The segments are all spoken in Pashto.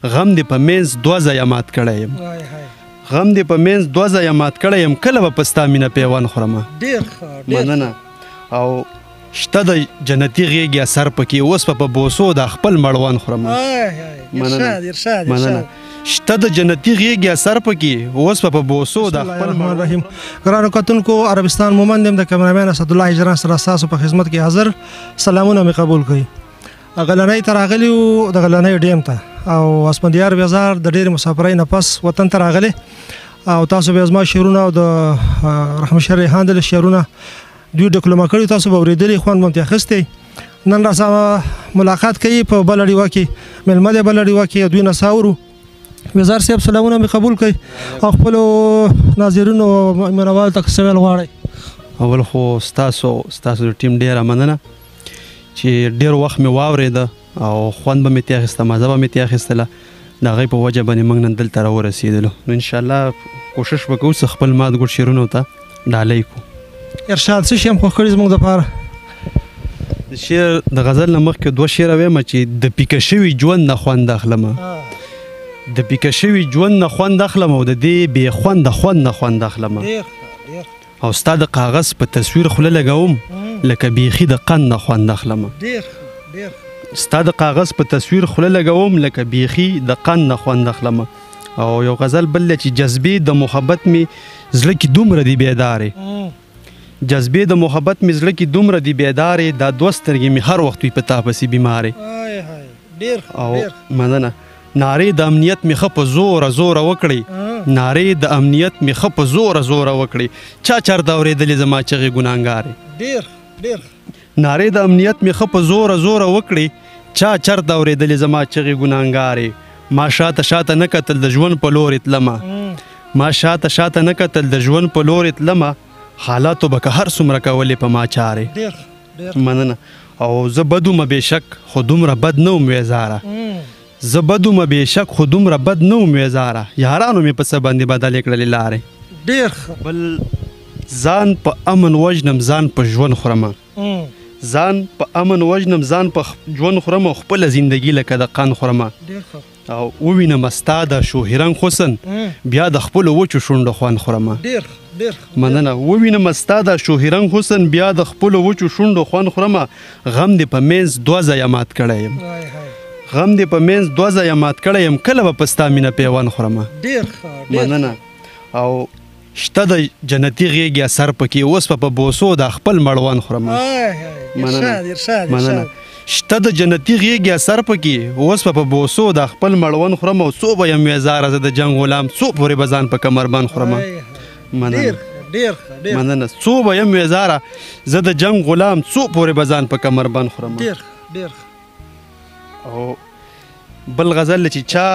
غم دې په منځ دوه ځایه مات کړی یم غم دې په منځ دوه ځایه مات کړی یم کله به په ستا مینه پیوند خورمه مننه او شته د جنتي غېږې اثر پکې اوس په بوسو د خپل مړوند خورمه مننه شته د جنتي غېږې اثر پکې اوس په بوسو د خپل رحیم ګرانو کتونکو عربستان مومند یم د کیمرامین اسدالله هجران سره ستاسو په خدمت کې حاضر سلامونه مې قبول کړئ غلنۍ ته راغلي وو د غلنۍ ډیم ته او اسفندیار بازار د ډېرې مسافرۍ نه پس وطن ته راغلی او تاسو بیا زما شعرونه او د رحمت شاه ریحان د شعرونه دوی ډکلمه کړي تاسو به اورېدلي خوند به مې اخیستی نن راسره ملاقات کوي په بله ډیوه کې مېلمه دی بله ډیوه کې دوی نه څه اورو وزار صاحب سلامونه مې قبول کړئ او خپلو ناظرینو مینوالو ته څه ویل غواړئ اول خو ستاسو د ټیم ډېره مننه چې ډېر وخت مې واورېده او خوند به مې ترې اخیسته مزه به مې ترې اخیستله د هغې په وجه باندې موږ نن دلته راورسېدلو نو انشاءالله کوشش به کوو چې خپل مات ګوډ شعرونو ته ډالۍ کړو ارشاد څه شی هم خوښ کړي زموږ دپاره د شعر د غزل نه مخکې دوه شعره ویم چې د پیکه شوي ژوند نه خوند اخلمه د پیکه شوي ژوند نه خوند اخلم او د دې بې خونده خوند نه خوند اخلمه او ستا د کاغذ په تصویر خوله لګوم لکه بیخي د قند نه خوند اخلمه ستا د کاغذ په تصویر خوله لګوم لکه بیخي د قند نه خوند اخلمه او یو غزل بل چې جذبې د محبت مې زړه کې دومره دی بیدارې جذبې د محبت مې زړه کې دومره دی بیدارې دا دوه سترګې مې هر وخت وي په تا پسې بیمارې او مننه نارې د امنیت مې ښه په زوره زوره وکړئ نارې د امنیت مې ښه په زوره زوره وکړئ چا چرته اورېدلې زما چغې ګناهګارې نارې د امنیت مې ښه په زوره زوره وکړئ چا چرته اورېدلې زما چغې ګناهګارې ما شاته نه کتل د ژوند په لورې تلمه ما شاته نه کتل د ژوند په لورې تلمه حالاتو به که هر څومره کولې په ما چارې مننه او زه بد ومه بېشک خو دومره بد نه وم ویزاره زه بد ومه بېشک خو دومره بد نه وم ویزاره یارانو مې په څه باندې بدلې کړلې لارې ډېر بل ځان په امن وژنم ځان په ژوند خورمه ځان په امن وژنم ځان په ژوند خورم او خپله زندګي لکه د قند خورمه او ووینم ستا د شوهرنګ حسن بیا د خپلو وچو شونډو خوند خورمه مننه ووینم ستا د شوهرنګ حسن بیا د خپلو وچو شونډو خوند خورمه غم دې په منځ دوه ځایه مات کړی یم غم دې په منځ دوه ځایه مات کړی یم کله به په ستا مینه پیوند خورمه مننه او شته د جنتي غېږې اثر پکې اوس په بوسو د خپل مړوند خورمه مننه شته د جنتي غېږې اثر پکې اوس په بوسو د خپل مړوند خورم او څو به یم ویزاره زه د جنګ غلام څو پورې به ځان په کمربند خورمه مننه څو به یم ویزاره زه د جنګ غلام څو پورې به ځان په کمربند خورمه او بل غزل چې چا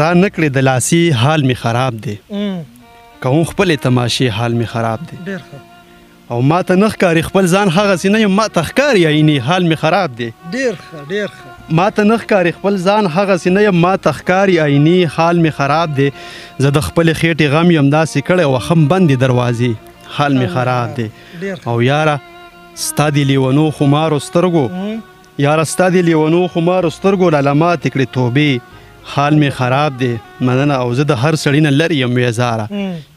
را نه کړې د لاسي حال مې خراب دی که هم خپلې تماشې حال مې خراب دی او ما ته نه ښکاري خپل ځان هغسې نه یم ما ته ښکاري عیني حال مې خراب دی ما ته نه ښکاري خپل ځان هغسې نه یم ما ته ښکاري عیني حال مې خراب دی زه د خپلې خېټې غم یم داسې کړی وخم بندې دروازې حال مې خراب دی او یاره ستا د لیونو خمارو سترګو یاره ستا د لیونو خمارو سترګو لالماتې کړې توبې حال مې خراب دی مننه او زه د هر سړي نه لرې یم ویزاره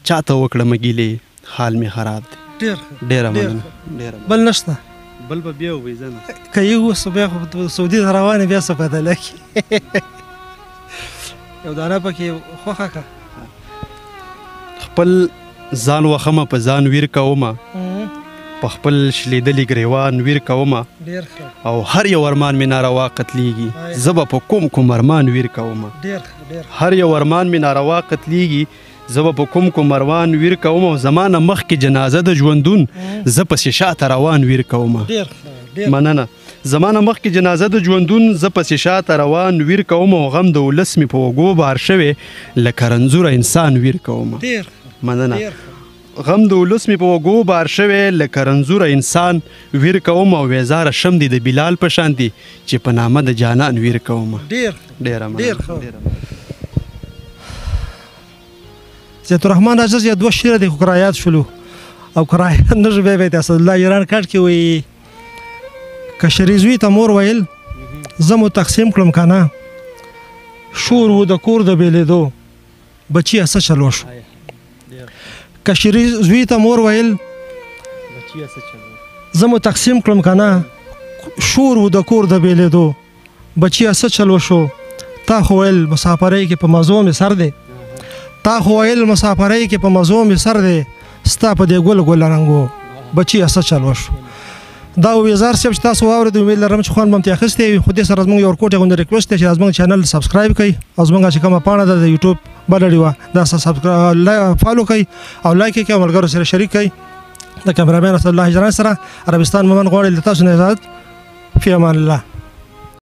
چاته وکړمه ګیلې حال مې خراب دی ډېره مننه بل نشته بل به بیا ووایي زه نه که یې اوس بیا خو سعودي ته روان بیا څه پته لګي یو دانه پکې خوښه کړه خپل ځان وخمه په ځان ویر کومه په خپل شلیدلي ګریوان ویر کومه او هر یو ارمان مې ناروا قتلیږي زه به په کوم ارمان ویر کومه هر یو ارمان مې ناروا قتلیږي زه به په کوم ارمان ویر کوم او زما نه مخکې جنازه د ژوندون زه پسې شاته روان ویر کومه مننه زما نه مخکې جنازه د ژوندون زه پسې شاته روان ویر کوم او غم د ولس مې په اوږو بار شوی لکه رنځوره انسان ویر کومه مننه غم د ولس مې په اوږو بار شوی لکه رنځوره انسان ویر کوم او ویزاره شم دی د بلال په شان دی چې په نامه د جانان ویر کومه ډېره مننه زیات الرحمن عزیز یا دوه شعر دی خو کرایات شلو او کرایات نه شو بیا د اسدالله ایران کټ کې وایي که شریزوي ته مور ویل زه مو تقسیم کړم که نه شور و د کور د بیلېدو بچیه څه چل وشو کشري زوی ته مور ویل زه مو تقسیم کړم که نه شور و د کور د بیلېدو بچیه څه چل وشو تا خو ویل مسافرۍ کې په مزو مې سر دی تا خو ویل مسافرۍ کې په مزو مې سر دی ستا په دې ګل ګل رنګو بچیه څه چل وشو دا ویزار صاحب چې تاسو واورئ امید لرم چې خوند به مو ترې اخیستی وي خو دې سره زموږ یو ورکوټ غوندې ریکویسټ دی چې زموږ چینل سبسکرایب کړئ او زموږ چې کومه پاڼه ده د یوټیوب بله ډیوه دا فالو کړئ او لایک یې کړئ او ملګرو سره شریک کړئ د کیمرامین اسدالله هجران سره عربستان مومن غواړي له تاسو نه اجازت فی امان الله